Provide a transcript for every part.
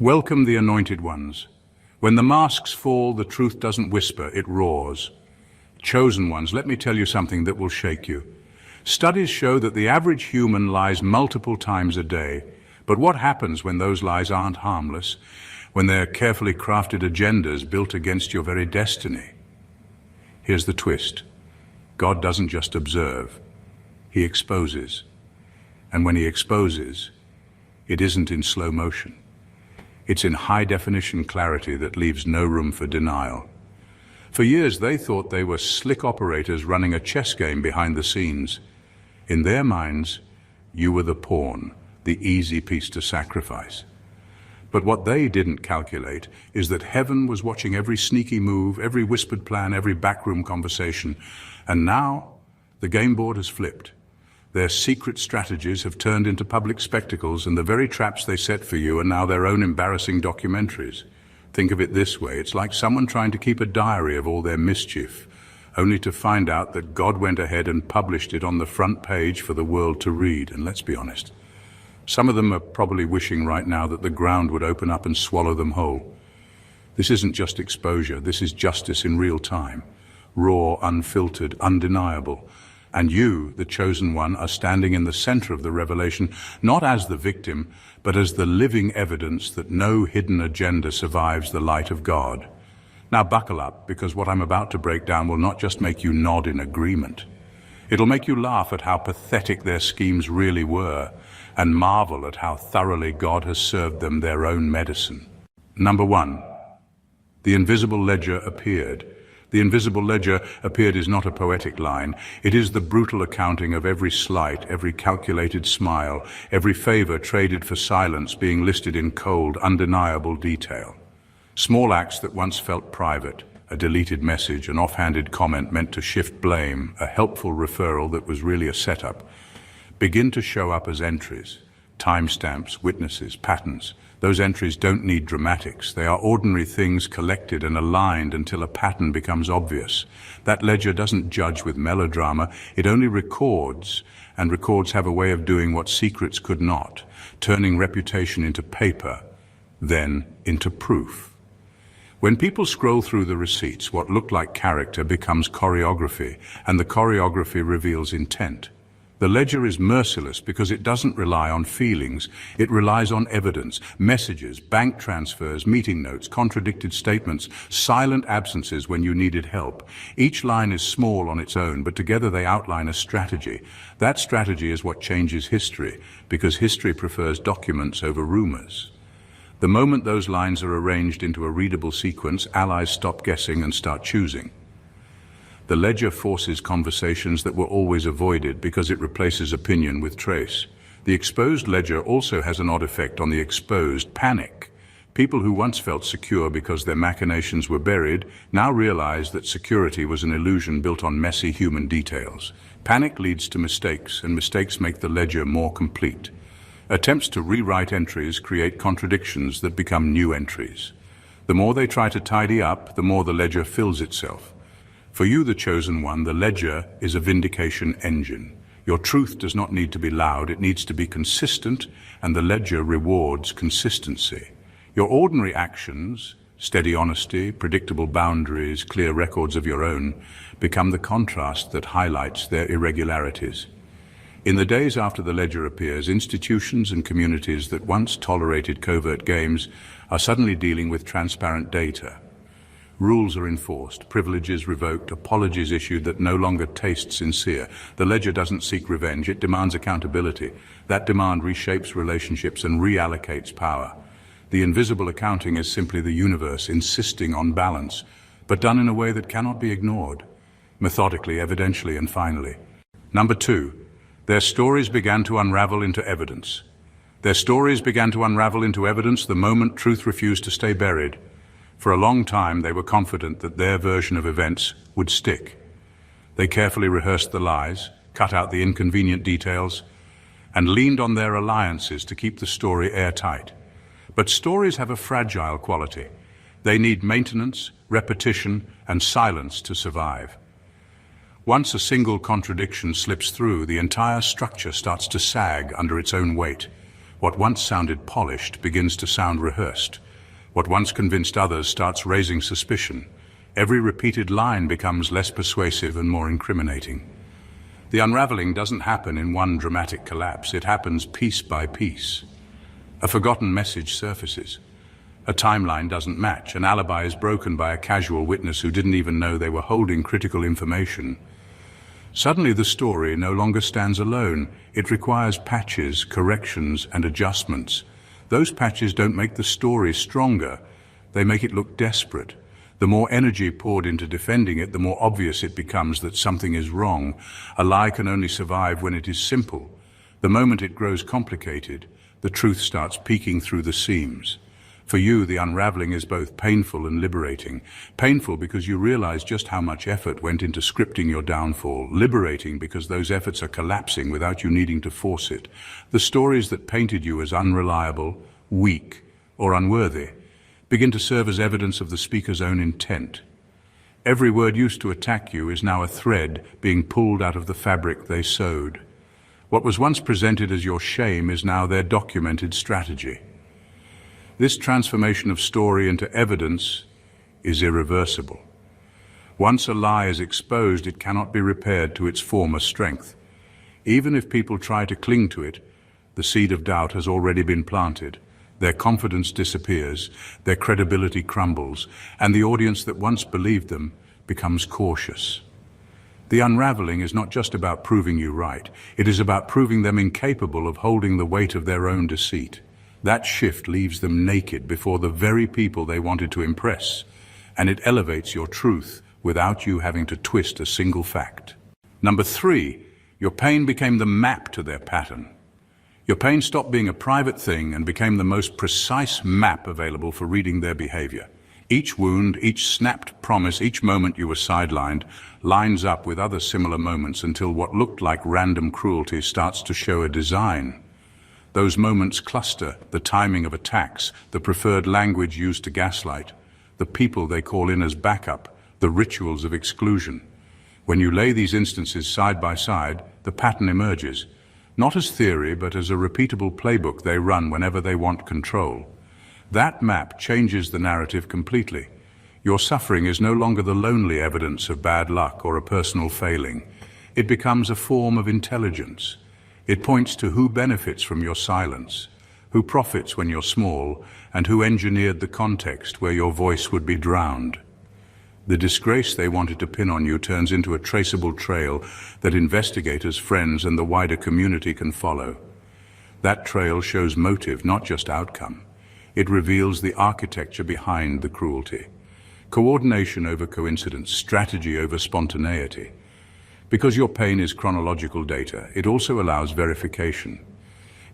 Welcome the anointed ones. When the masks fall, the truth doesn't whisper, it roars. Chosen ones, let me tell you something that will shake you. Studies show that the average human lies multiple times a day. But what happens when those lies aren't harmless, when they're carefully crafted agendas built against your very destiny? Here's the twist. God doesn't just observe, he exposes. And when he exposes, it isn't in slow motion. It's in high-definition clarity that leaves no room for denial. For years, they thought they were slick operators running a chess game behind the scenes. In their minds, you were the pawn, the easy piece to sacrifice. But what they didn't calculate is that heaven was watching every sneaky move, every whispered plan, every backroom conversation. And now, the game board has flipped. Their secret strategies have turned into public spectacles, and the very traps they set for you are now their own embarrassing documentaries. Think of it this way, it's like someone trying to keep a diary of all their mischief, only to find out that God went ahead and published it on the front page for the world to read. And let's be honest, some of them are probably wishing right now that the ground would open up and swallow them whole. This isn't just exposure, this is justice in real time, raw, unfiltered, undeniable. And you, the chosen one, are standing in the center of the revelation, not as the victim, but as the living evidence that no hidden agenda survives the light of God. Now buckle up, because what I'm about to break down will not just make you nod in agreement. It'll make you laugh at how pathetic their schemes really were, and marvel at how thoroughly God has served them their own medicine. Number 1, the invisible ledger appeared. The invisible ledger appeared is not a poetic line. It is the brutal accounting of every slight, every calculated smile, every favor traded for silence being listed in cold, undeniable detail. Small acts that once felt private, a deleted message, an offhanded comment meant to shift blame, a helpful referral that was really a setup, begin to show up as entries, timestamps, witnesses, patterns. Those entries don't need dramatics. They are ordinary things collected and aligned until a pattern becomes obvious. That ledger doesn't judge with melodrama, it only records, and records have a way of doing what secrets could not, turning reputation into paper, then into proof. When people scroll through the receipts, what looked like character becomes choreography, and the choreography reveals intent. The ledger is merciless because it doesn't rely on feelings. It relies on evidence, messages, bank transfers, meeting notes, contradicted statements, silent absences when you needed help. Each line is small on its own, but together they outline a strategy. That strategy is what changes history, because history prefers documents over rumors. The moment those lines are arranged into a readable sequence, allies stop guessing and start choosing. The ledger forces conversations that were always avoided because it replaces opinion with trace. The exposed ledger also has an odd effect on the exposed panic. People who once felt secure because their machinations were buried now realize that security was an illusion built on messy human details. Panic leads to mistakes, and mistakes make the ledger more complete. Attempts to rewrite entries create contradictions that become new entries. The more they try to tidy up, the more the ledger fills itself. For you, the chosen one, the ledger is a vindication engine. Your truth does not need to be loud, it needs to be consistent, and the ledger rewards consistency. Your ordinary actions, steady honesty, predictable boundaries, clear records of your own, become the contrast that highlights their irregularities. In the days after the ledger appears, institutions and communities that once tolerated covert games are suddenly dealing with transparent data. Rules are enforced, privileges revoked, apologies issued that no longer taste sincere. The ledger doesn't seek revenge, it demands accountability. That demand reshapes relationships and reallocates power. The invisible accounting is simply the universe insisting on balance, but done in a way that cannot be ignored. Methodically, evidentially, and finally. Number 2, their stories began to unravel into evidence. Their stories began to unravel into evidence the moment truth refused to stay buried. For a long time, they were confident that their version of events would stick. They carefully rehearsed the lies, cut out the inconvenient details, and leaned on their alliances to keep the story airtight. But stories have a fragile quality. They need maintenance, repetition, and silence to survive. Once a single contradiction slips through, the entire structure starts to sag under its own weight. What once sounded polished begins to sound rehearsed. What once convinced others starts raising suspicion. Every repeated line becomes less persuasive and more incriminating. The unraveling doesn't happen in one dramatic collapse. It happens piece by piece. A forgotten message surfaces. A timeline doesn't match. An alibi is broken by a casual witness who didn't even know they were holding critical information. Suddenly the story no longer stands alone. It requires patches, corrections, and adjustments. Those patches don't make the story stronger. They make it look desperate. The more energy poured into defending it, the more obvious it becomes that something is wrong. A lie can only survive when it is simple. The moment it grows complicated, the truth starts peeking through the seams. For you, the unraveling is both painful and liberating. Painful because you realize just how much effort went into scripting your downfall. Liberating because those efforts are collapsing without you needing to force it. The stories that painted you as unreliable, weak, or unworthy begin to serve as evidence of the speaker's own intent. Every word used to attack you is now a thread being pulled out of the fabric they sewed. What was once presented as your shame is now their documented strategy. This transformation of story into evidence is irreversible. Once a lie is exposed, it cannot be repaired to its former strength. Even if people try to cling to it, the seed of doubt has already been planted. Their confidence disappears, their credibility crumbles, and the audience that once believed them becomes cautious. The unraveling is not just about proving you right. It is about proving them incapable of holding the weight of their own deceit. That shift leaves them naked before the very people they wanted to impress, and it elevates your truth without you having to twist a single fact. Number 3, your pain became the map to their pattern. Your pain stopped being a private thing and became the most precise map available for reading their behavior. Each wound, each snapped promise, each moment you were sidelined lines up with other similar moments until what looked like random cruelty starts to show a design. Those moments cluster: the timing of attacks, the preferred language used to gaslight, the people they call in as backup, the rituals of exclusion. When you lay these instances side by side, the pattern emerges. Not as theory, but as a repeatable playbook they run whenever they want control. That map changes the narrative completely. Your suffering is no longer the lonely evidence of bad luck or a personal failing. It becomes a form of intelligence. It points to who benefits from your silence, who profits when you're small, and who engineered the context where your voice would be drowned. The disgrace they wanted to pin on you turns into a traceable trail that investigators, friends, and the wider community can follow. That trail shows motive, not just outcome. It reveals the architecture behind the cruelty. Coordination over coincidence, strategy over spontaneity. Because your pain is chronological data, it also allows verification.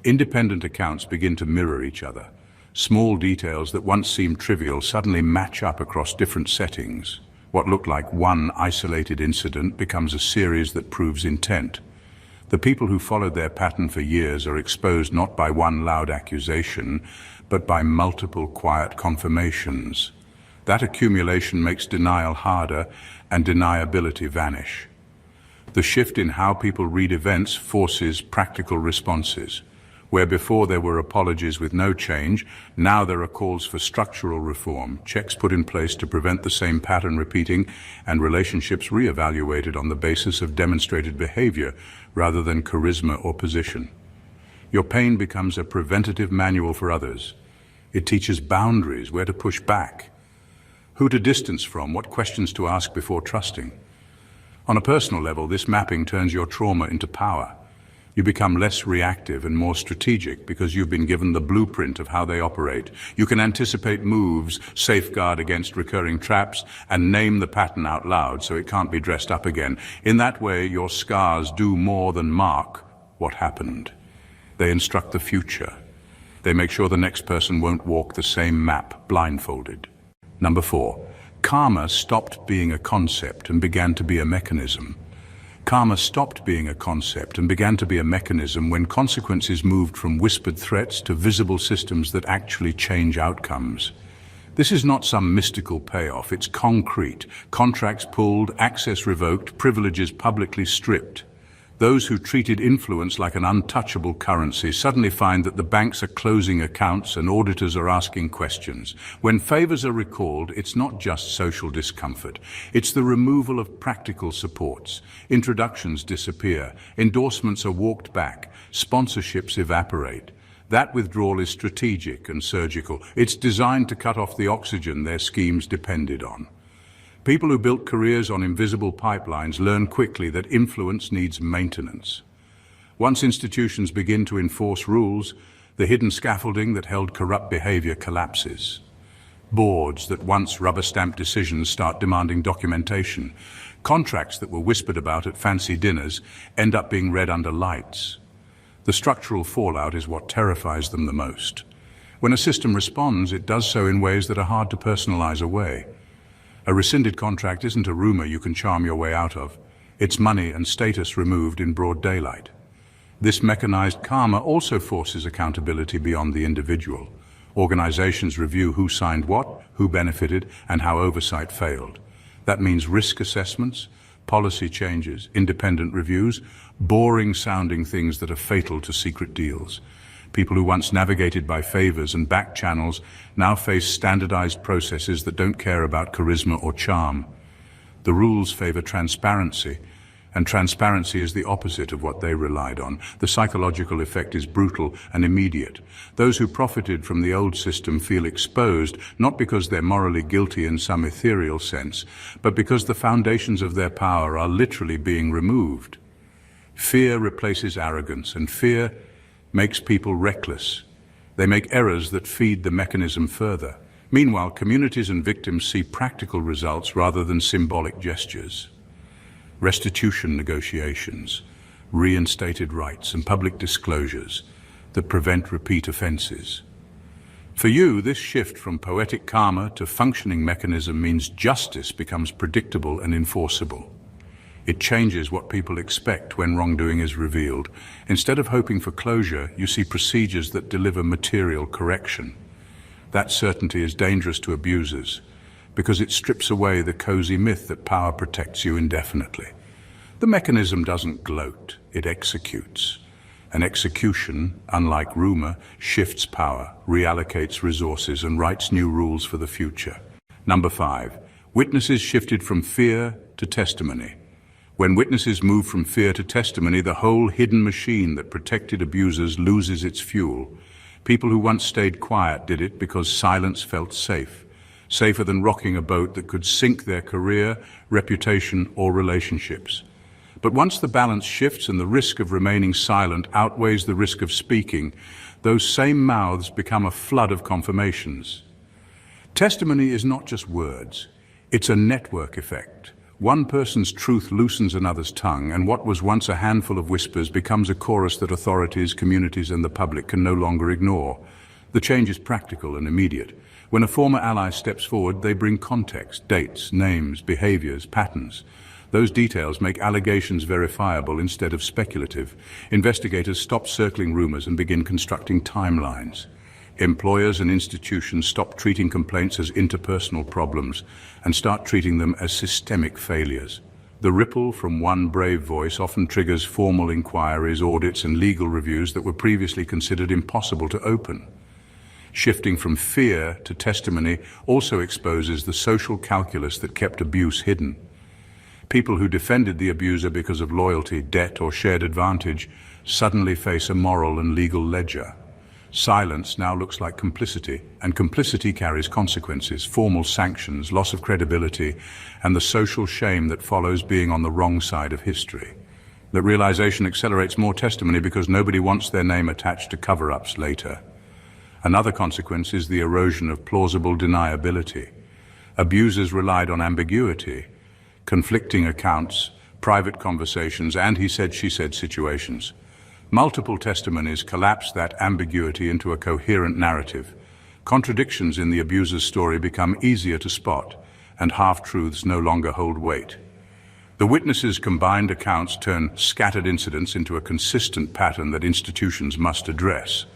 Independent accounts begin to mirror each other. Small details that once seemed trivial suddenly match up across different settings. What looked like one isolated incident becomes a series that proves intent. The people who followed their pattern for years are exposed not by one loud accusation, but by multiple quiet confirmations. That accumulation makes denial harder and deniability vanish. The shift in how people read events forces practical responses. Where before there were apologies with no change, now there are calls for structural reform, checks put in place to prevent the same pattern repeating, and relationships re-evaluated on the basis of demonstrated behavior rather than charisma or position. Your pain becomes a preventative manual for others. It teaches boundaries, where to push back, who to distance from, what questions to ask before trusting. On a personal level, this mapping turns your trauma into power. You become less reactive and more strategic because you've been given the blueprint of how they operate. You can anticipate moves, safeguard against recurring traps, and name the pattern out loud so it can't be dressed up again. In that way, your scars do more than mark what happened. They instruct the future. They make sure the next person won't walk the same map blindfolded. Number 4, karma stopped being a concept and began to be a mechanism. Karma stopped being a concept and began to be a mechanism when consequences moved from whispered threats to visible systems that actually change outcomes. This is not some mystical payoff, it's concrete. Contracts pulled, access revoked, privileges publicly stripped. Those who treated influence like an untouchable currency suddenly find that the banks are closing accounts and auditors are asking questions. When favors are recalled, it's not just social discomfort. It's the removal of practical supports. Introductions disappear. Endorsements are walked back. Sponsorships evaporate. That withdrawal is strategic and surgical. It's designed to cut off the oxygen their schemes depended on. People who built careers on invisible pipelines learn quickly that influence needs maintenance. Once institutions begin to enforce rules, the hidden scaffolding that held corrupt behavior collapses. Boards that once rubber-stamped decisions start demanding documentation. Contracts that were whispered about at fancy dinners end up being read under lights. The structural fallout is what terrifies them the most. When a system responds, it does so in ways that are hard to personalize away. A rescinded contract isn't a rumor you can charm your way out of. It's money and status removed in broad daylight. This mechanized karma also forces accountability beyond the individual. Organizations review who signed what, who benefited, and how oversight failed. That means risk assessments, policy changes, independent reviews, boring-sounding things that are fatal to secret deals. People who once navigated by favors and back channels now face standardized processes that don't care about charisma or charm. The rules favor transparency, and transparency is the opposite of what they relied on. The psychological effect is brutal and immediate. Those who profited from the old system feel exposed, not because they're morally guilty in some ethereal sense, but because the foundations of their power are literally being removed. Fear replaces arrogance, and fear makes people reckless. They make errors that feed the mechanism further. Meanwhile, communities and victims see practical results rather than symbolic gestures. Restitution negotiations, reinstated rights, and public disclosures that prevent repeat offenses. For you, this shift from poetic karma to functioning mechanism means justice becomes predictable and enforceable. It changes what people expect when wrongdoing is revealed. Instead of hoping for closure, you see procedures that deliver material correction. That certainty is dangerous to abusers because it strips away the cozy myth that power protects you indefinitely. The mechanism doesn't gloat, it executes. An execution, unlike rumor, shifts power, reallocates resources, and writes new rules for the future. Number 5. Witnesses shifted from fear to testimony. When witnesses move from fear to testimony, the whole hidden machine that protected abusers loses its fuel. People who once stayed quiet did it because silence felt safe, safer than rocking a boat that could sink their career, reputation, or relationships. But once the balance shifts and the risk of remaining silent outweighs the risk of speaking, those same mouths become a flood of confirmations. Testimony is not just words, it's a network effect. One person's truth loosens another's tongue, and what was once a handful of whispers becomes a chorus that authorities, communities, and the public can no longer ignore. The change is practical and immediate. When a former ally steps forward, they bring context, dates, names, behaviors, patterns. Those details make allegations verifiable instead of speculative. Investigators stop circling rumors and begin constructing timelines. Employers and institutions stop treating complaints as interpersonal problems and start treating them as systemic failures. The ripple from one brave voice often triggers formal inquiries, audits, and legal reviews that were previously considered impossible to open. Shifting from fear to testimony also exposes the social calculus that kept abuse hidden. People who defended the abuser because of loyalty, debt, or shared advantage suddenly face a moral and legal ledger. Silence now looks like complicity, and complicity carries consequences, formal sanctions, loss of credibility, and the social shame that follows being on the wrong side of history. That realization accelerates more testimony because nobody wants their name attached to cover-ups later. Another consequence is the erosion of plausible deniability. Abusers relied on ambiguity, conflicting accounts, private conversations, and he said, she said situations. Multiple testimonies collapse that ambiguity into a coherent narrative. Contradictions in the abuser's story become easier to spot, and half-truths no longer hold weight. The witnesses' combined accounts turn scattered incidents into a consistent pattern that institutions must address.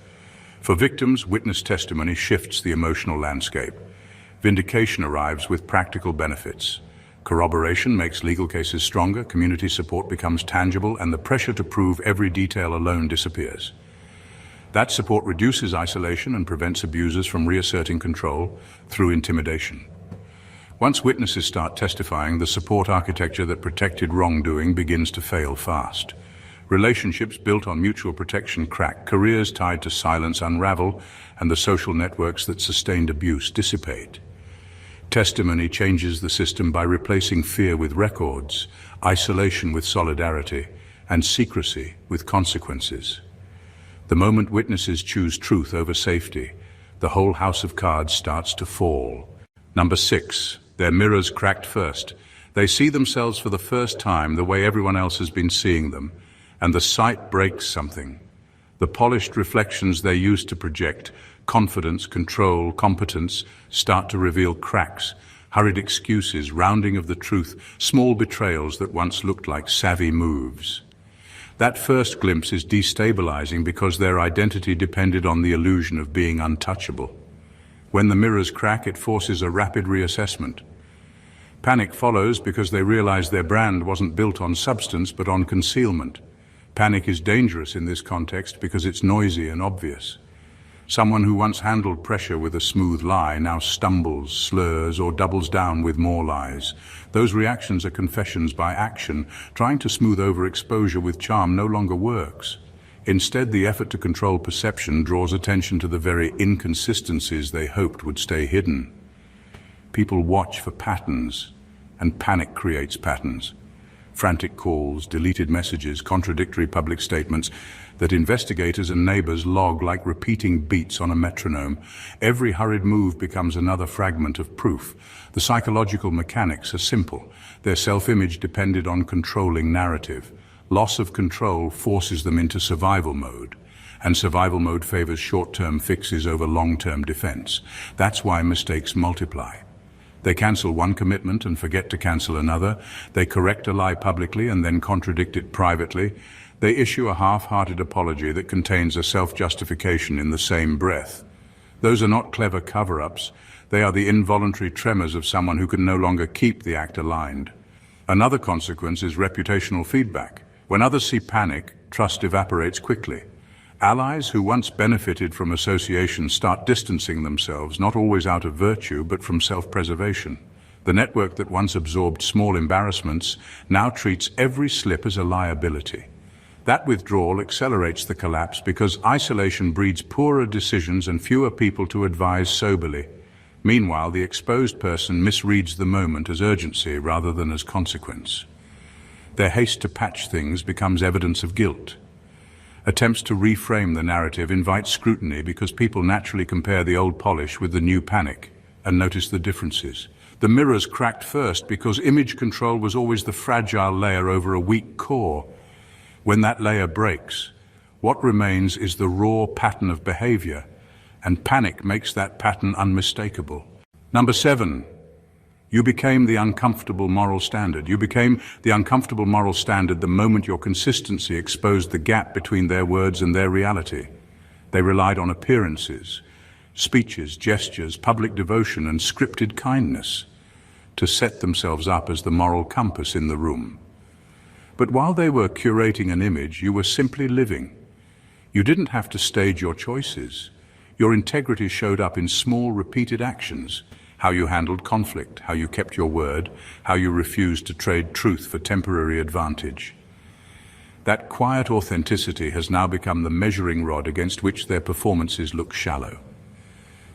For victims, witness testimony shifts the emotional landscape. Vindication arrives with practical benefits. Corroboration makes legal cases stronger, community support becomes tangible, and the pressure to prove every detail alone disappears. That support reduces isolation and prevents abusers from reasserting control through intimidation. Once witnesses start testifying, the support architecture that protected wrongdoing begins to fail fast. Relationships built on mutual protection crack, careers tied to silence unravel, and the social networks that sustained abuse dissipate. Testimony changes the system by replacing fear with records, isolation with solidarity, and secrecy with consequences. The moment witnesses choose truth over safety, the whole house of cards starts to fall. Number 6, their mirrors cracked first. They see themselves for the first time the way everyone else has been seeing them, and the sight breaks something. The polished reflections they used to project, confidence, control, competence, start to reveal cracks, hurried excuses, rounding of the truth, small betrayals that once looked like savvy moves. That first glimpse is destabilizing because their identity depended on the illusion of being untouchable. When the mirrors crack, it forces a rapid reassessment. Panic follows because they realize their brand wasn't built on substance but on concealment. Panic is dangerous in this context because it's noisy and obvious. Someone who once handled pressure with a smooth lie now stumbles, slurs, or doubles down with more lies. Those reactions are confessions by action. Trying to smooth over exposure with charm no longer works. Instead, the effort to control perception draws attention to the very inconsistencies they hoped would stay hidden. People watch for patterns, and panic creates patterns. Frantic calls, deleted messages, contradictory public statements that investigators and neighbors log like repeating beats on a metronome. Every hurried move becomes another fragment of proof. The psychological mechanics are simple. Their self-image depended on controlling narrative. Loss of control forces them into survival mode, and survival mode favors short-term fixes over long-term defense. That's why mistakes multiply. They cancel one commitment and forget to cancel another. They correct a lie publicly and then contradict it privately. They issue a half-hearted apology that contains a self-justification in the same breath. Those are not clever cover-ups. They are the involuntary tremors of someone who can no longer keep the act aligned. Another consequence is reputational feedback. When others see panic, trust evaporates quickly. Allies who once benefited from association start distancing themselves, not always out of virtue, but from self-preservation. The network that once absorbed small embarrassments now treats every slip as a liability. That withdrawal accelerates the collapse because isolation breeds poorer decisions and fewer people to advise soberly. Meanwhile, the exposed person misreads the moment as urgency rather than as consequence. Their haste to patch things becomes evidence of guilt. Attempts to reframe the narrative invite scrutiny because people naturally compare the old polish with the new panic and notice the differences. The mirrors cracked first because image control was always the fragile layer over a weak core. When that layer breaks, what remains is the raw pattern of behavior, and panic makes that pattern unmistakable. Number 7. You became the uncomfortable moral standard. You became the uncomfortable moral standard the moment your consistency exposed the gap between their words and their reality. They relied on appearances, speeches, gestures, public devotion, and scripted kindness to set themselves up as the moral compass in the room. But while they were curating an image, you were simply living. You didn't have to stage your choices. Your integrity showed up in small, repeated actions. How you handled conflict, how you kept your word, how you refused to trade truth for temporary advantage. That quiet authenticity has now become the measuring rod against which their performances look shallow.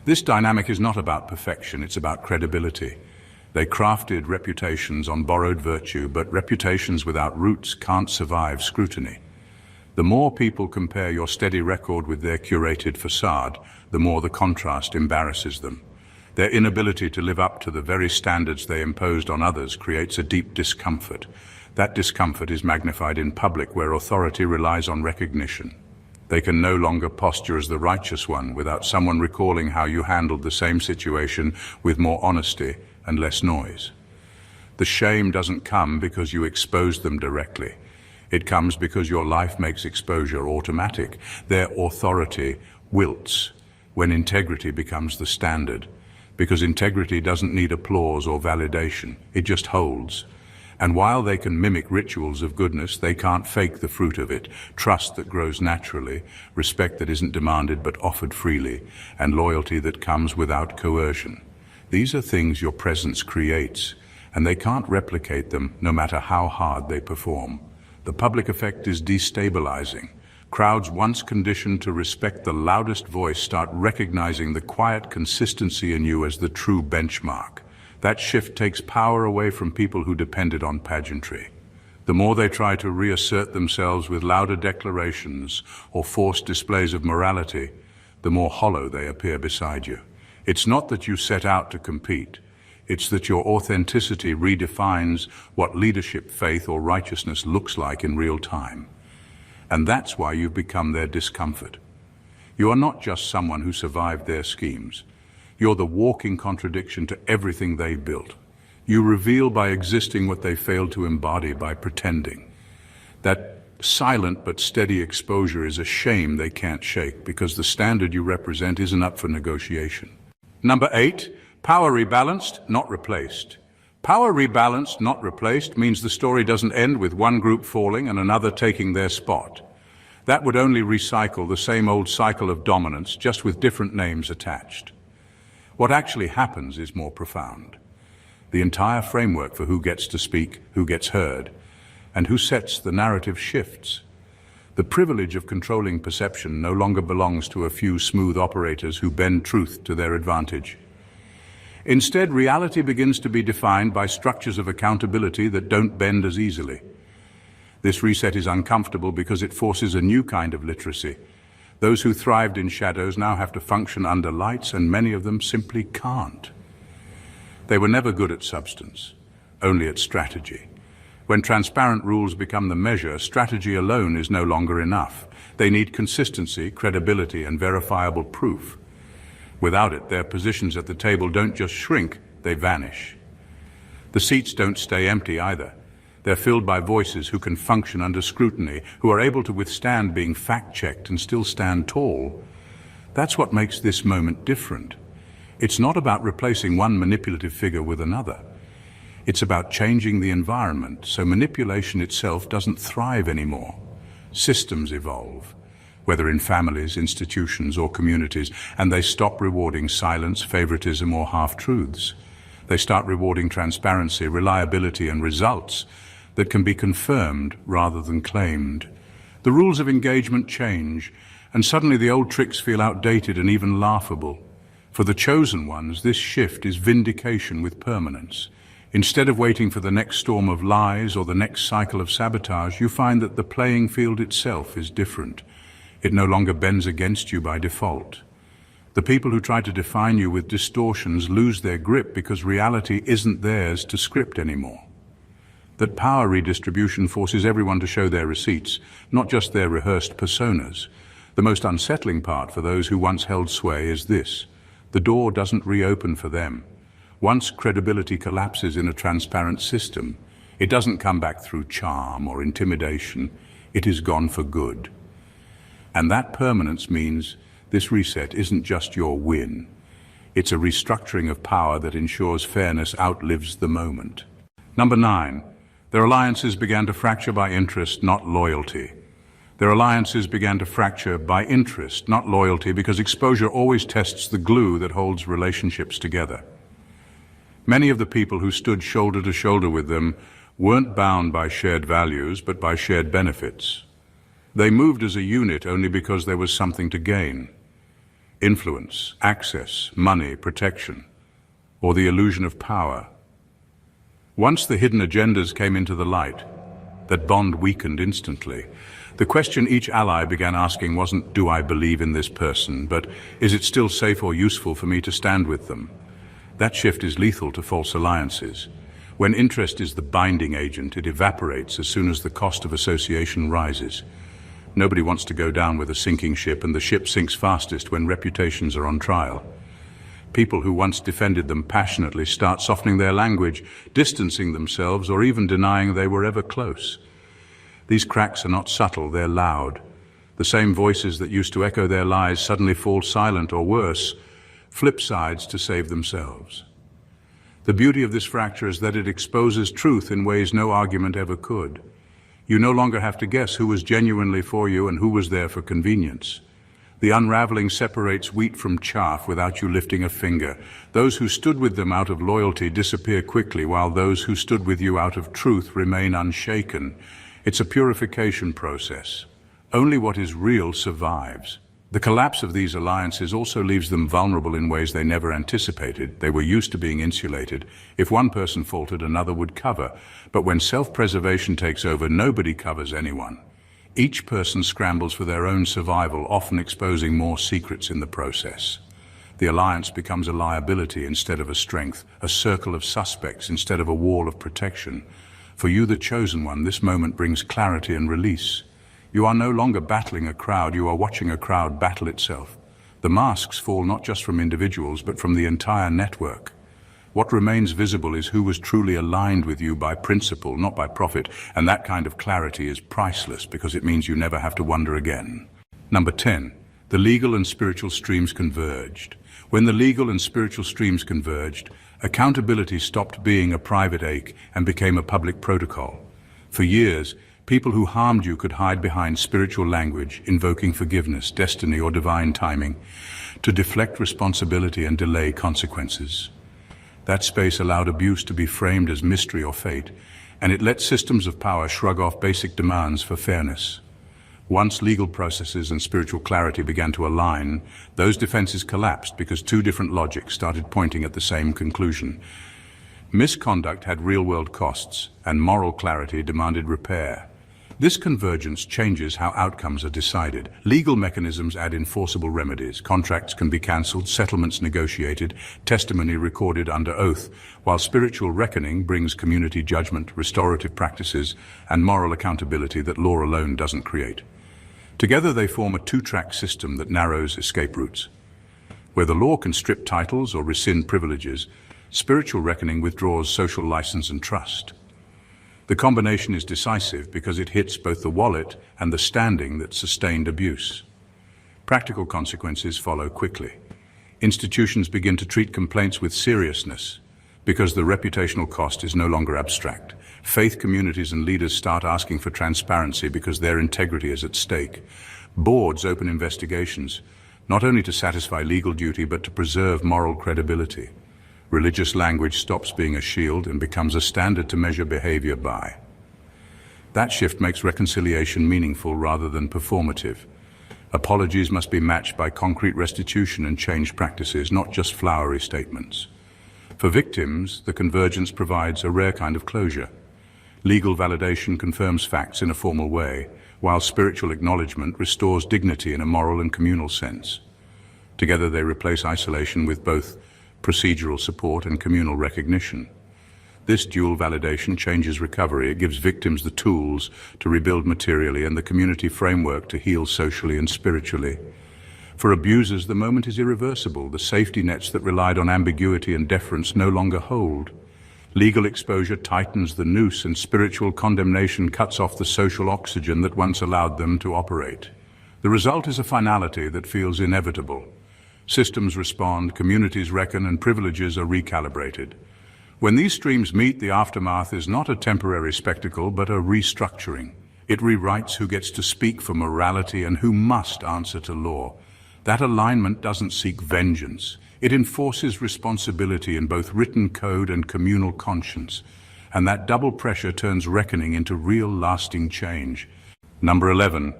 This dynamic is not about perfection, it's about credibility. They crafted reputations on borrowed virtue, but reputations without roots can't survive scrutiny. The more people compare your steady record with their curated facade, the more the contrast embarrasses them. Their inability to live up to the very standards they imposed on others creates a deep discomfort. That discomfort is magnified in public, where authority relies on recognition. They can no longer posture as the righteous one without someone recalling how you handled the same situation with more honesty and less noise. The shame doesn't come because you exposed them directly. It comes because your life makes exposure automatic. Their authority wilts when integrity becomes the standard. because integrity doesn't need applause or validation. It just holds. And while they can mimic rituals of goodness, they can't fake the fruit of it. Trust that grows naturally, respect that isn't demanded but offered freely, and loyalty that comes without coercion. These are things your presence creates, and they can't replicate them no matter how hard they perform. The public effect is destabilizing. Crowds once conditioned to respect the loudest voice start recognizing the quiet consistency in you as the true benchmark. That shift takes power away from people who depended on pageantry. The more they try to reassert themselves with louder declarations or forced displays of morality, the more hollow they appear beside you. It's not that you set out to compete. It's that your authenticity redefines what leadership, faith, or righteousness looks like in real time. And that's why you've become their discomfort. You are not just someone who survived their schemes. You're the walking contradiction to everything they built. You reveal by existing what they failed to embody by pretending. That silent but steady exposure is a shame they can't shake, because the standard you represent isn't up for negotiation. Number 8, power rebalanced, not replaced. Power rebalanced, not replaced, means the story doesn't end with one group falling and another taking their spot. That would only recycle the same old cycle of dominance, just with different names attached. What actually happens is more profound. The entire framework for who gets to speak, who gets heard, and who sets the narrative shifts. The privilege of controlling perception no longer belongs to a few smooth operators who bend truth to their advantage. Instead, reality begins to be defined by structures of accountability that don't bend as easily. This reset is uncomfortable because it forces a new kind of literacy. Those who thrived in shadows now have to function under lights, and many of them simply can't. They were never good at substance, only at strategy. When transparent rules become the measure, strategy alone is no longer enough. They need consistency, credibility, and verifiable proof. Without it, their positions at the table don't just shrink, they vanish. The seats don't stay empty either. They're filled by voices who can function under scrutiny, who are able to withstand being fact-checked and still stand tall. That's what makes this moment different. It's not about replacing one manipulative figure with another. It's about changing the environment so manipulation itself doesn't thrive anymore. Systems evolve, whether in families, institutions, or communities, and they stop rewarding silence, favoritism, or half-truths. They start rewarding transparency, reliability, and results that can be confirmed rather than claimed. The rules of engagement change, and suddenly the old tricks feel outdated and even laughable. For the chosen ones, this shift is vindication with permanence. Instead of waiting for the next storm of lies or the next cycle of sabotage, you find that the playing field itself is different. It no longer bends against you by default. The people who try to define you with distortions lose their grip because reality isn't theirs to script anymore. That power redistribution forces everyone to show their receipts, not just their rehearsed personas. The most unsettling part for those who once held sway is this: the door doesn't reopen for them. Once credibility collapses in a transparent system, it doesn't come back through charm or intimidation. It is gone for good. And that permanence means this reset isn't just your win. It's a restructuring of power that ensures fairness outlives the moment. Number 9. Their alliances began to fracture by interest, not loyalty. Their alliances began to fracture by interest, not loyalty, because exposure always tests the glue that holds relationships together. Many of the people who stood shoulder to shoulder with them weren't bound by shared values, but by shared benefits. They moved as a unit only because there was something to gain: influence, access, money, protection, or the illusion of power. Once the hidden agendas came into the light, that bond weakened instantly. The question each ally began asking wasn't, do I believe in this person, but is it still safe or useful for me to stand with them? That shift is lethal to false alliances. When interest is the binding agent, it evaporates as soon as the cost of association rises. Nobody wants to go down with a sinking ship, and the ship sinks fastest when reputations are on trial. People who once defended them passionately start softening their language, distancing themselves, or even denying they were ever close. These cracks are not subtle, they're loud. The same voices that used to echo their lies suddenly fall silent, or worse, flip sides to save themselves. The beauty of this fracture is that it exposes truth in ways no argument ever could. You no longer have to guess who was genuinely for you and who was there for convenience. The unraveling separates wheat from chaff without you lifting a finger. Those who stood with them out of loyalty disappear quickly, while those who stood with you out of truth remain unshaken. It's a purification process. Only what is real survives. The collapse of these alliances also leaves them vulnerable in ways they never anticipated. They were used to being insulated. If one person faltered, another would cover. But when self-preservation takes over, nobody covers anyone. Each person scrambles for their own survival, often exposing more secrets in the process. The alliance becomes a liability instead of a strength, a circle of suspects instead of a wall of protection. For you, the chosen one, this moment brings clarity and release. You are no longer battling a crowd, you are watching a crowd battle itself. The masks fall not just from individuals, but from the entire network. What remains visible is who was truly aligned with you by principle, not by profit, and that kind of clarity is priceless because it means you never have to wonder again. Number 10. The legal and spiritual streams converged. When the legal and spiritual streams converged, accountability stopped being a private ache and became a public protocol. For years, people who harmed you could hide behind spiritual language, invoking forgiveness, destiny, or divine timing, to deflect responsibility and delay consequences. That space allowed abuse to be framed as mystery or fate, and it let systems of power shrug off basic demands for fairness. Once legal processes and spiritual clarity began to align, those defenses collapsed because two different logics started pointing at the same conclusion. Misconduct had real-world costs, and moral clarity demanded repair. This convergence changes how outcomes are decided. Legal mechanisms add enforceable remedies. Contracts can be cancelled, settlements negotiated, testimony recorded under oath, while spiritual reckoning brings community judgment, restorative practices, and moral accountability that law alone doesn't create. Together they form a two-track system that narrows escape routes. Where the law can strip titles or rescind privileges, spiritual reckoning withdraws social license and trust. The combination is decisive because it hits both the wallet and the standing that sustained abuse. Practical consequences follow quickly. Institutions begin to treat complaints with seriousness because the reputational cost is no longer abstract. Faith communities and leaders start asking for transparency because their integrity is at stake. Boards open investigations, not only to satisfy legal duty but to preserve moral credibility. Religious language stops being a shield and becomes a standard to measure behavior by. That shift makes reconciliation meaningful rather than performative. Apologies must be matched by concrete restitution and changed practices, not just flowery statements. For victims, the convergence provides a rare kind of closure. Legal validation confirms facts in a formal way, while spiritual acknowledgement restores dignity in a moral and communal sense. Together they replace isolation with both procedural support and communal recognition. This dual validation changes recovery. It gives victims the tools to rebuild materially and the community framework to heal socially and spiritually. For abusers, the moment is irreversible. The safety nets that relied on ambiguity and deference no longer hold. Legal exposure tightens the noose, and spiritual condemnation cuts off the social oxygen that once allowed them to operate. The result is a finality that feels inevitable. Systems respond, communities reckon, and privileges are recalibrated. When these streams meet, the aftermath is not a temporary spectacle, but a restructuring. It rewrites who gets to speak for morality and who must answer to law. That alignment doesn't seek vengeance. It enforces responsibility in both written code and communal conscience. And that double pressure turns reckoning into real, lasting change. Number 11.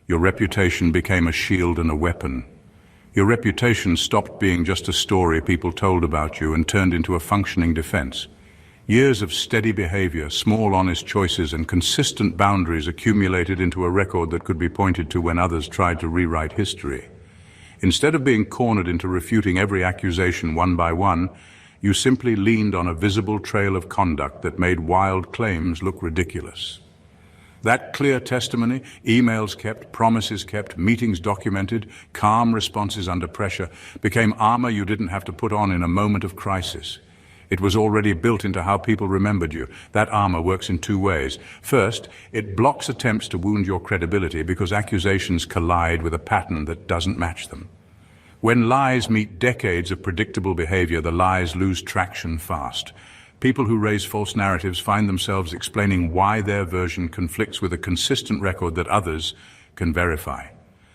Your reputation became a shield and a weapon. Your reputation stopped being just a story people told about you and turned into a functioning defense. Years of steady behavior, small honest choices, and consistent boundaries accumulated into a record that could be pointed to when others tried to rewrite history. Instead of being cornered into refuting every accusation one by one, you simply leaned on a visible trail of conduct that made wild claims look ridiculous. That clear testimony, emails kept, promises kept, meetings documented, calm responses under pressure, became armor you didn't have to put on in a moment of crisis. It was already built into how people remembered you. That armor works in two ways. First, it blocks attempts to wound your credibility because accusations collide with a pattern that doesn't match them. When lies meet decades of predictable behavior, the lies lose traction fast. People who raise false narratives find themselves explaining why their version conflicts with a consistent record that others can verify.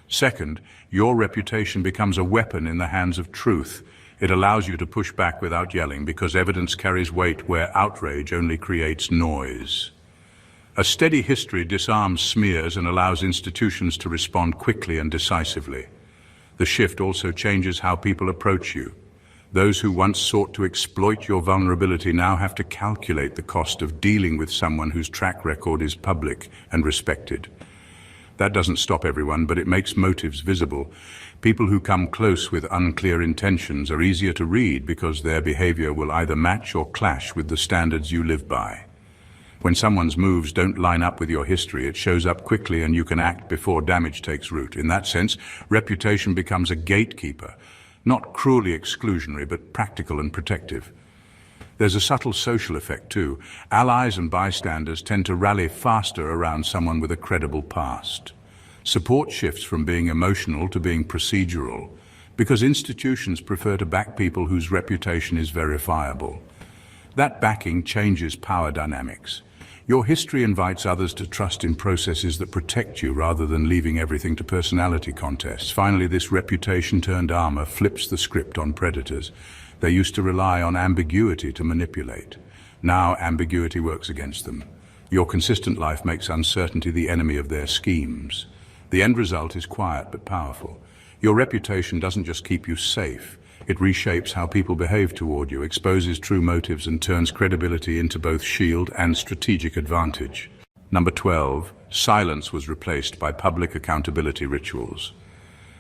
Second, your reputation becomes a weapon in the hands of truth. It allows you to push back without yelling because evidence carries weight where outrage only creates noise. A steady history disarms smears and allows institutions to respond quickly and decisively. The shift also changes how people approach you. Those who once sought to exploit your vulnerability now have to calculate the cost of dealing with someone whose track record is public and respected. That doesn't stop everyone, but it makes motives visible. People who come close with unclear intentions are easier to read because their behavior will either match or clash with the standards you live by. When someone's moves don't line up with your history, it shows up quickly and you can act before damage takes root. In that sense, reputation becomes a gatekeeper, not cruelly exclusionary, but practical and protective. There's a subtle social effect too. Allies and bystanders tend to rally faster around someone with a credible past. Support shifts from being emotional to being procedural, because institutions prefer to back people whose reputation is verifiable. That backing changes power dynamics. Your history invites others to trust in processes that protect you rather than leaving everything to personality contests. Finally, this reputation-turned armor flips the script on predators. They used to rely on ambiguity to manipulate. Now ambiguity works against them. Your consistent life makes uncertainty the enemy of their schemes. The end result is quiet but powerful. Your reputation doesn't just keep you safe. It reshapes how people behave toward you, exposes true motives, and turns credibility into both shield and strategic advantage. Number 12, silence was replaced by public accountability rituals.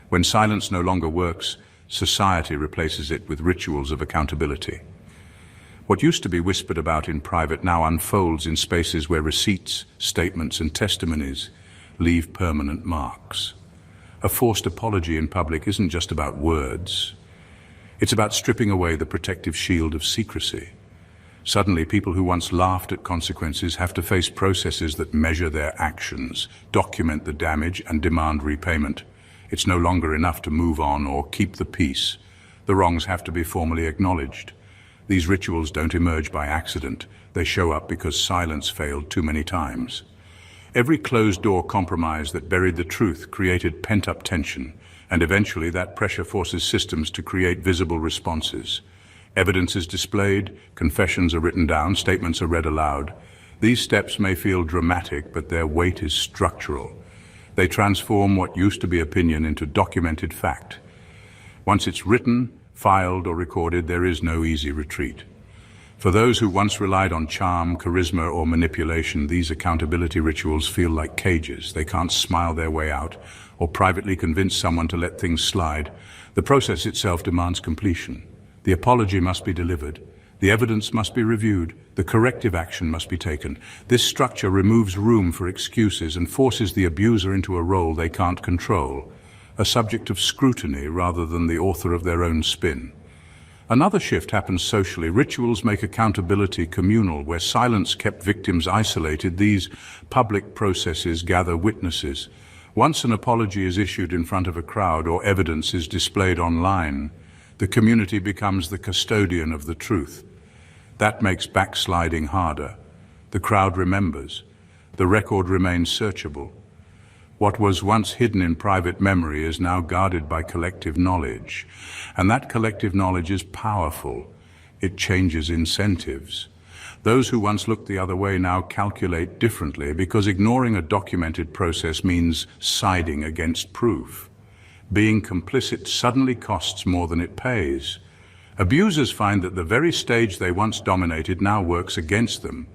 When silence no longer works, society replaces it with rituals of accountability. What used to be whispered about in private now unfolds in spaces where receipts, statements, and testimonies leave permanent marks. A forced apology in public isn't just about words. It's about stripping away the protective shield of secrecy. Suddenly, people who once laughed at consequences have to face processes that measure their actions, document the damage, and demand repayment. It's no longer enough to move on or keep the peace. The wrongs have to be formally acknowledged. These rituals don't emerge by accident. They show up because silence failed too many times. Every closed-door compromise that buried the truth created pent-up tension, and eventually that pressure forces systems to create visible responses. Evidence is displayed, confessions are written down, statements are read aloud. These steps may feel dramatic, but their weight is structural. They transform what used to be opinion into documented fact. Once it's written, filed, or recorded, there is no easy retreat. For those who once relied on charm, charisma, or manipulation, these accountability rituals feel like cages. They can't smile their way out or privately convince someone to let things slide. The process itself demands completion. The apology must be delivered. The evidence must be reviewed. The corrective action must be taken. This structure removes room for excuses and forces the abuser into a role they can't control, a subject of scrutiny rather than the author of their own spin. Another shift happens socially. Rituals make accountability communal. Where silence kept victims isolated, these public processes gather witnesses. Once an apology is issued in front of a crowd or evidence is displayed online, the community becomes the custodian of the truth. That makes backsliding harder. The crowd remembers. The record remains searchable. What was once hidden in private memory is now guarded by collective knowledge. And that collective knowledge is powerful. It changes incentives. Those who once looked the other way now calculate differently because ignoring a documented process means siding against proof. Being complicit suddenly costs more than it pays. Abusers find that the very stage they once dominated now works against them.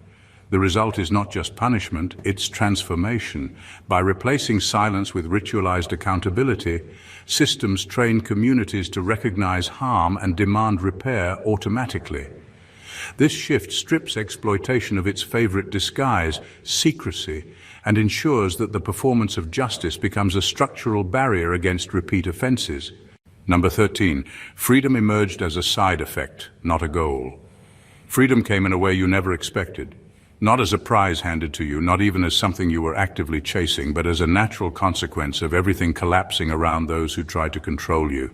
The result is not just punishment, it's transformation. By replacing silence with ritualized accountability, systems train communities to recognize harm and demand repair automatically. This shift strips exploitation of its favorite disguise, secrecy, and ensures that the performance of justice becomes a structural barrier against repeat offenses. Number 13, freedom emerged as a side effect, not a goal. Freedom came in a way you never expected. Not as a prize handed to you, not even as something you were actively chasing, but as a natural consequence of everything collapsing around those who tried to control you.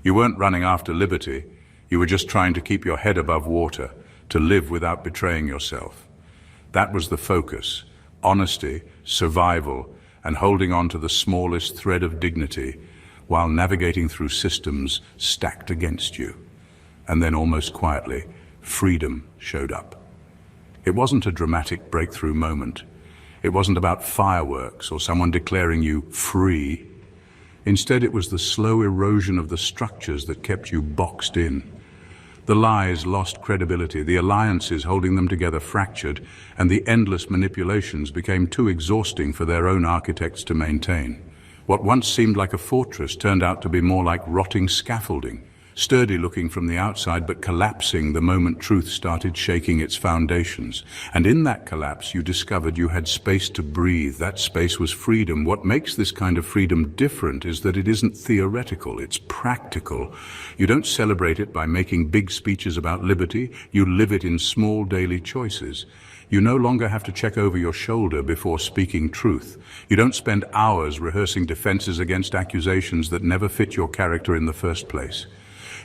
You weren't running after liberty. You were just trying to keep your head above water, to live without betraying yourself. That was the focus: honesty, survival, and holding on to the smallest thread of dignity while navigating through systems stacked against you. And then, almost quietly, freedom showed up. It wasn't a dramatic breakthrough moment. It wasn't about fireworks or someone declaring you free. Instead, it was the slow erosion of the structures that kept you boxed in. The lies lost credibility, the alliances holding them together fractured, and the endless manipulations became too exhausting for their own architects to maintain. What once seemed like a fortress turned out to be more like rotting scaffolding, sturdy looking from the outside but collapsing the moment truth started shaking its foundations. And in that collapse you discovered you had space to breathe. That space was freedom. What makes this kind of freedom different is that it isn't theoretical, it's practical. You don't celebrate it by making big speeches about liberty, you live it in small daily choices. You no longer have to check over your shoulder before speaking truth. You don't spend hours rehearsing defenses against accusations that never fit your character in the first place.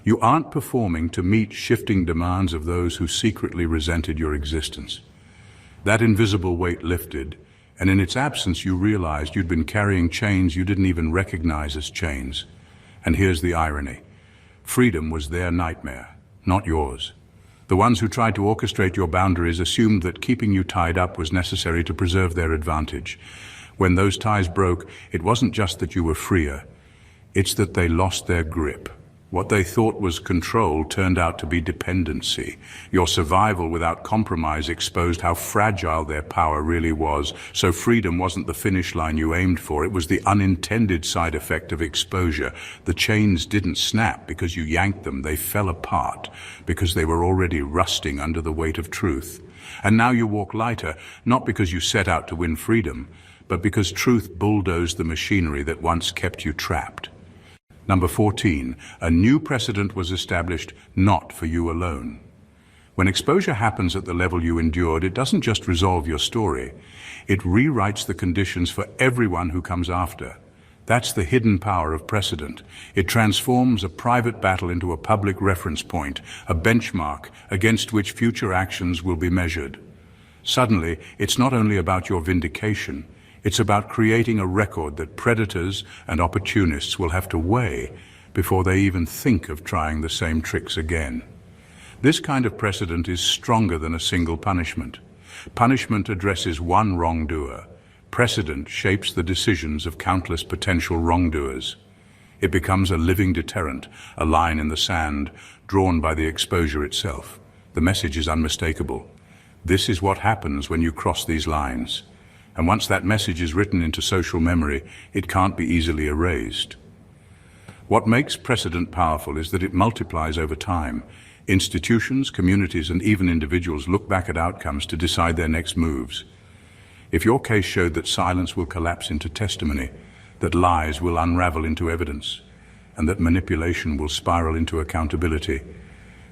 You aren't performing to meet shifting demands of those who secretly resented your existence. That invisible weight lifted, and in its absence you realized you'd been carrying chains you didn't even recognize as chains. And here's the irony. Freedom was their nightmare, not yours. The ones who tried to orchestrate your boundaries assumed that keeping you tied up was necessary to preserve their advantage. When those ties broke, it wasn't just that you were freer, it's that they lost their grip. What they thought was control turned out to be dependency. Your survival without compromise exposed how fragile their power really was. So freedom wasn't the finish line you aimed for, it was the unintended side effect of exposure. The chains didn't snap because you yanked them, they fell apart because they were already rusting under the weight of truth. And now you walk lighter, not because you set out to win freedom, but because truth bulldozed the machinery that once kept you trapped. Number 14, a new precedent was established not for you alone. When exposure happens at the level you endured, it doesn't just resolve your story, it rewrites the conditions for everyone who comes after. That's the hidden power of precedent. It transforms a private battle into a public reference point, a benchmark against which future actions will be measured. Suddenly, it's not only about your vindication, it's about creating a record that predators and opportunists will have to weigh before they even think of trying the same tricks again. This kind of precedent is stronger than a single punishment. Punishment addresses one wrongdoer. Precedent shapes the decisions of countless potential wrongdoers. It becomes a living deterrent, a line in the sand, drawn by the exposure itself. The message is unmistakable. This is what happens when you cross these lines. And once that message is written into social memory, it can't be easily erased. What makes precedent powerful is that it multiplies over time. Institutions, communities, and even individuals look back at outcomes to decide their next moves. If your case showed that silence will collapse into testimony, that lies will unravel into evidence, and that manipulation will spiral into accountability,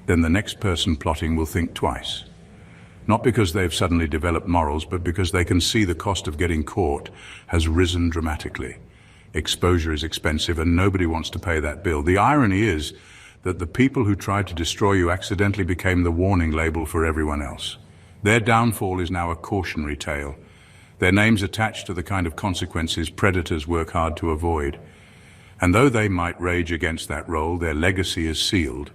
then the next person plotting will think twice. Not because they've suddenly developed morals, but because they can see the cost of getting caught has risen dramatically. Exposure is expensive and nobody wants to pay that bill. The irony is that the people who tried to destroy you accidentally became the warning label for everyone else. Their downfall is now a cautionary tale. Their names attached to the kind of consequences predators work hard to avoid. And though they might rage against that role, their legacy is sealed.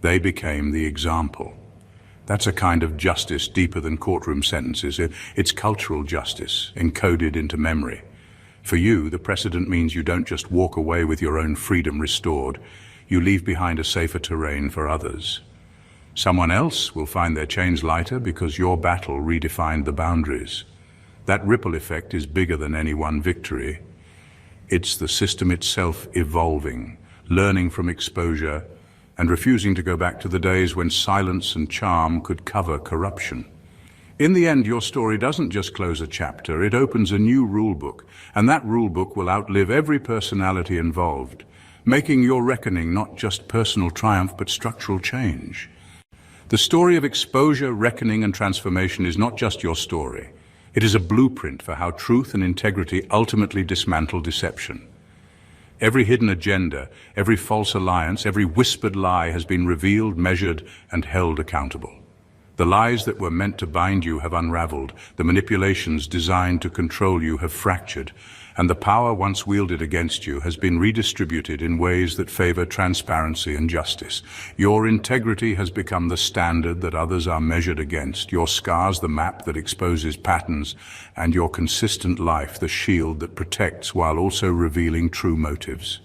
They became the example. That's a kind of justice deeper than courtroom sentences. It's cultural justice, encoded into memory. For you, the precedent means you don't just walk away with your own freedom restored. You leave behind a safer terrain for others. Someone else will find their chains lighter because your battle redefined the boundaries. That ripple effect is bigger than any one victory. It's the system itself evolving, learning from exposure, and refusing to go back to the days when silence and charm could cover corruption. In the end, your story doesn't just close a chapter, it opens a new rulebook, and that rulebook will outlive every personality involved, making your reckoning not just personal triumph but structural change. The story of exposure, reckoning, and transformation is not just your story. It is a blueprint for how truth and integrity ultimately dismantle deception. Every hidden agenda, every false alliance, every whispered lie has been revealed, measured, and held accountable. The lies that were meant to bind you have unraveled, the manipulations designed to control you have fractured, and the power once wielded against you has been redistributed in ways that favor transparency and justice. Your integrity has become the standard that others are measured against, your scars the map that exposes patterns, and your consistent life the shield that protects while also revealing true motives.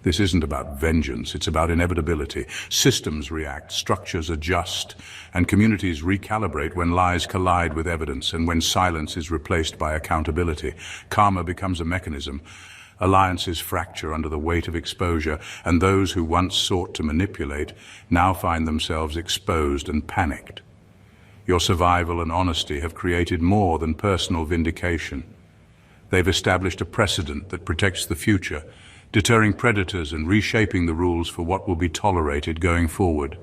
This isn't about vengeance, it's about inevitability. Systems react, structures adjust, and communities recalibrate when lies collide with evidence and when silence is replaced by accountability. Karma becomes a mechanism. Alliances fracture under the weight of exposure, and those who once sought to manipulate now find themselves exposed and panicked. Your survival and honesty have created more than personal vindication. They've established a precedent that protects the future, deterring predators and reshaping the rules for what will be tolerated going forward.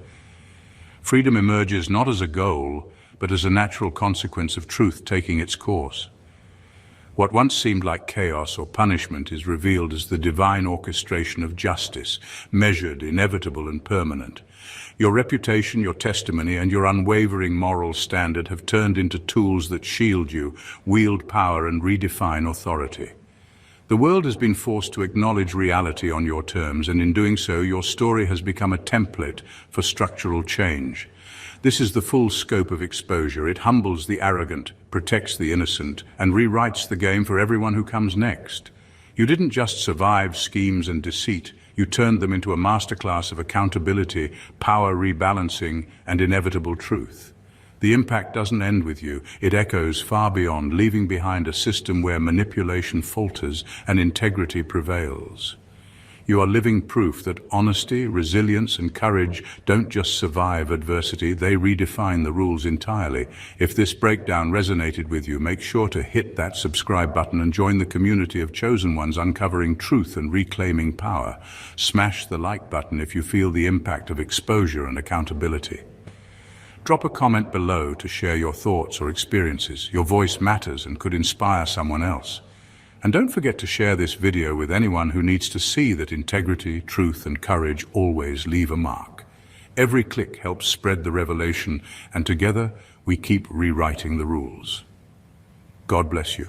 Freedom emerges not as a goal, but as a natural consequence of truth taking its course. What once seemed like chaos or punishment is revealed as the divine orchestration of justice, measured, inevitable, and permanent. Your reputation, your testimony, and your unwavering moral standard have turned into tools that shield you, wield power, and redefine authority. The world has been forced to acknowledge reality on your terms, and in doing so, your story has become a template for structural change. This is the full scope of exposure. It humbles the arrogant, protects the innocent, and rewrites the game for everyone who comes next. You didn't just survive schemes and deceit, you turned them into a masterclass of accountability, power rebalancing, and inevitable truth. The impact doesn't end with you, it echoes far beyond, leaving behind a system where manipulation falters and integrity prevails. You are living proof that honesty, resilience, and courage don't just survive adversity, they redefine the rules entirely. If this breakdown resonated with you, make sure to hit that subscribe button and join the community of chosen ones uncovering truth and reclaiming power. Smash the like button if you feel the impact of exposure and accountability. Drop a comment below to share your thoughts or experiences. Your voice matters and could inspire someone else. And don't forget to share this video with anyone who needs to see that integrity, truth, and courage always leave a mark. Every click helps spread the revelation, and together we keep rewriting the rules. God bless you.